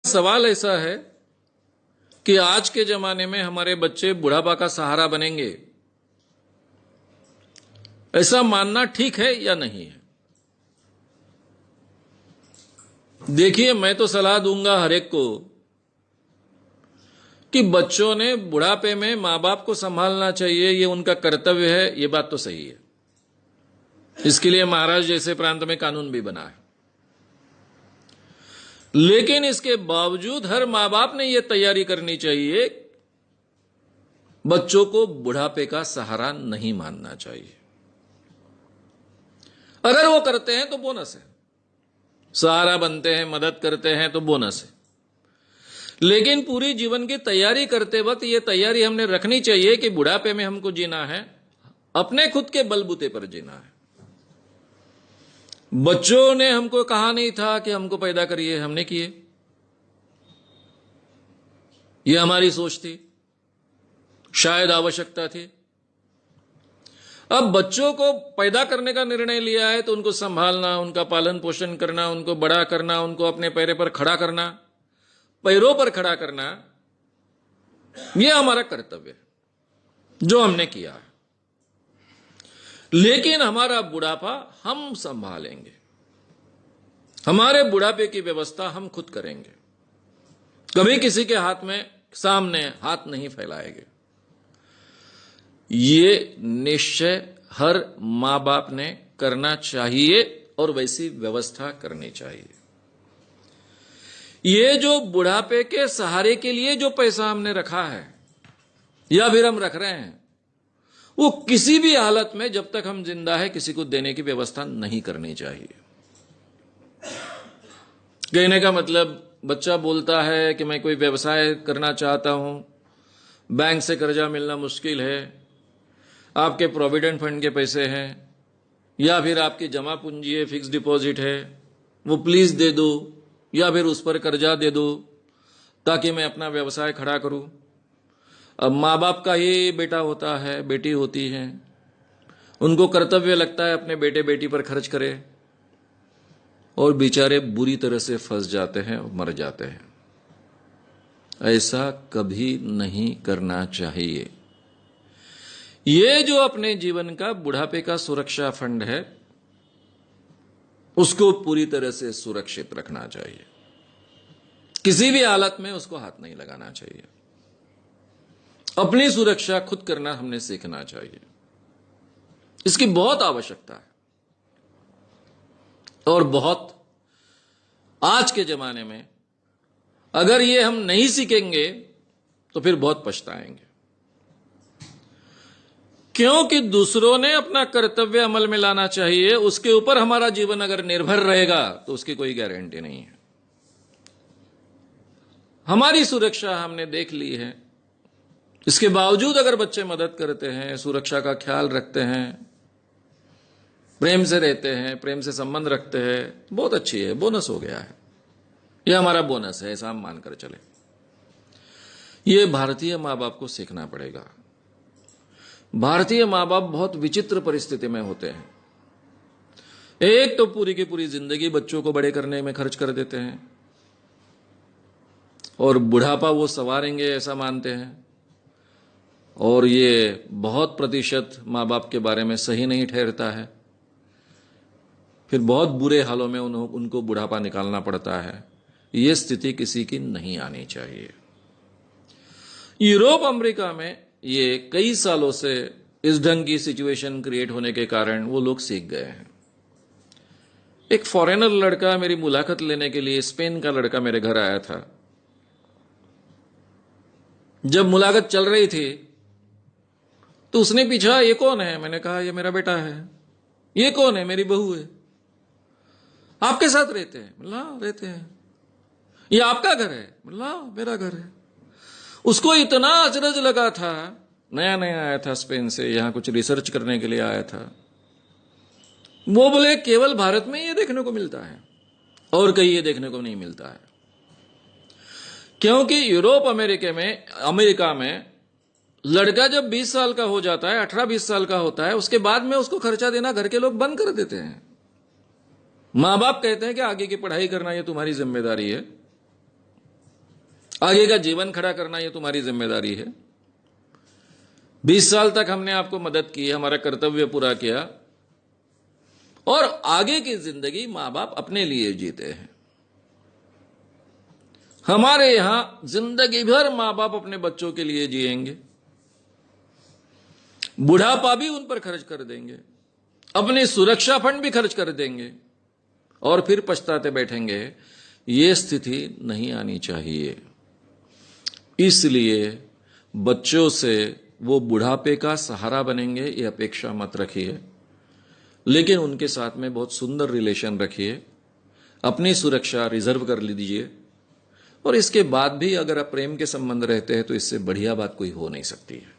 सवाल ऐसा है कि आज के जमाने में हमारे बच्चे बुढ़ापा का सहारा बनेंगे, ऐसा मानना ठीक है या नहीं है? देखिए, मैं तो सलाह दूंगा हर एक को कि बच्चों ने बुढ़ापे में मां बाप को संभालना चाहिए, ये उनका कर्तव्य है। ये बात तो सही है। इसके लिए महाराष्ट्र जैसे प्रांत में कानून भी बना है। लेकिन इसके बावजूद हर मां बाप ने यह तैयारी करनी चाहिए, बच्चों को बुढ़ापे का सहारा नहीं मानना चाहिए। अगर वो करते हैं तो बोनस है, सहारा बनते हैं, मदद करते हैं तो बोनस है। लेकिन पूरी जीवन की तैयारी करते वक्त यह तैयारी हमने रखनी चाहिए कि बुढ़ापे में हमको जीना है, अपने खुद के बलबूते पर जीना है। बच्चों ने हमको कहा नहीं था कि हमको पैदा करिए, हमने किए। यह हमारी सोच थी, शायद आवश्यकता थी। अब बच्चों को पैदा करने का निर्णय लिया है तो उनको संभालना, उनका पालन पोषण करना, उनको बड़ा करना, उनको अपने पैरों पर खड़ा करना, यह हमारा कर्तव्य है जो हमने किया है। लेकिन हमारा बुढ़ापा हम संभालेंगे, हमारे बुढ़ापे की व्यवस्था हम खुद करेंगे, कभी किसी के हाथ में सामने हाथ नहीं फैलाएंगे। ये निश्चय हर मां बाप ने करना चाहिए और वैसी व्यवस्था करनी चाहिए। ये जो बुढ़ापे के सहारे के लिए जो पैसा हमने रखा है या फिर हम रख रहे हैं, वो किसी भी हालत में जब तक हम जिंदा है किसी को देने की व्यवस्था नहीं करनी चाहिए। कहने का मतलब, बच्चा बोलता है कि मैं कोई व्यवसाय करना चाहता हूं, बैंक से कर्जा मिलना मुश्किल है, आपके प्रोविडेंट फंड के पैसे हैं या फिर आपकी जमा पूंजी है, फिक्स डिपॉजिट है, वो प्लीज दे दो या फिर उस पर कर्जा दे दो ताकि मैं अपना व्यवसाय खड़ा करूं। अब माँ बाप का ही बेटा होता है, बेटी होती है, उनको कर्तव्य लगता है अपने बेटे बेटी पर खर्च करे, और बेचारे बुरी तरह से फंस जाते हैं और मर जाते हैं। ऐसा कभी नहीं करना चाहिए। ये जो अपने जीवन का बुढ़ापे का सुरक्षा फंड है, उसको पूरी तरह से सुरक्षित रखना चाहिए। किसी भी हालत में उसको हाथ नहीं लगाना चाहिए। अपनी सुरक्षा खुद करना हमने सीखना चाहिए। इसकी बहुत आवश्यकता है और बहुत, आज के जमाने में अगर ये हम नहीं सीखेंगे तो फिर बहुत पछताएंगे, क्योंकि दूसरों ने अपना कर्तव्य अमल में लाना चाहिए, उसके ऊपर हमारा जीवन अगर निर्भर रहेगा तो उसकी कोई गारंटी नहीं है। हमारी सुरक्षा हमने देख ली है, इसके बावजूद अगर बच्चे मदद करते हैं, सुरक्षा का ख्याल रखते हैं, प्रेम से रहते हैं, प्रेम से संबंध रखते हैं, बहुत अच्छी है, बोनस हो गया है। यह हमारा बोनस है, ऐसा हम मानकर चले। यह भारतीय मां बाप को सीखना पड़ेगा। भारतीय मां बाप बहुत विचित्र परिस्थिति में होते हैं। एक तो पूरी की पूरी जिंदगी बच्चों को बड़े करने में खर्च कर देते हैं और बुढ़ापा वो संवारेंगे ऐसा मानते हैं, और ये बहुत प्रतिशत मां बाप के बारे में सही नहीं ठहरता है। फिर बहुत बुरे हालों में उनको बुढ़ापा निकालना पड़ता है। ये स्थिति किसी की नहीं आनी चाहिए। यूरोप अमेरिका में ये कई सालों से इस ढंग की सिचुएशन क्रिएट होने के कारण वो लोग सीख गए हैं। एक फॉरेनर लड़का मेरी मुलाकात लेने के लिए, स्पेन का लड़का मेरे घर आया था। जब मुलाकात चल रही थी तो उसने पूछा, ये कौन है? मैंने कहा, ये मेरा बेटा है। ये कौन है? मेरी बहू है। आपके साथ रहते हैं? बोला, रहते हैं। ये आपका घर है? बोला, मेरा घर है। उसको इतना अचरज लगा था, नया नया आया था स्पेन से, यहां कुछ रिसर्च करने के लिए आया था। वो बोले, केवल भारत में ये देखने को मिलता है और कहीं ये देखने को नहीं मिलता है, क्योंकि यूरोप अमेरिका में लड़का जब 20 साल का हो जाता है, 18-20 साल का होता है, उसके बाद में उसको खर्चा देना घर के लोग बंद कर देते हैं। मां बाप कहते हैं कि आगे की पढ़ाई करना ये तुम्हारी जिम्मेदारी है, आगे का जीवन खड़ा करना ये तुम्हारी जिम्मेदारी है। 20 साल तक हमने आपको मदद की, हमारा कर्तव्य पूरा किया, और आगे की जिंदगी मां बाप अपने लिए जीते हैं। हमारे यहां जिंदगी भर मां बाप अपने बच्चों के लिए जिएंगे, बुढ़ापा भी उन पर खर्च कर देंगे, अपनी सुरक्षा फंड भी खर्च कर देंगे, और फिर पछताते बैठेंगे। ये स्थिति नहीं आनी चाहिए। इसलिए बच्चों से वो बुढ़ापे का सहारा बनेंगे ये अपेक्षा मत रखिए, लेकिन उनके साथ में बहुत सुंदर रिलेशन रखिए, अपनी सुरक्षा रिजर्व कर लीजिए, और इसके बाद भी अगर आप प्रेम के संबंध रहते हैं तो इससे बढ़िया बात कोई हो नहीं सकती है।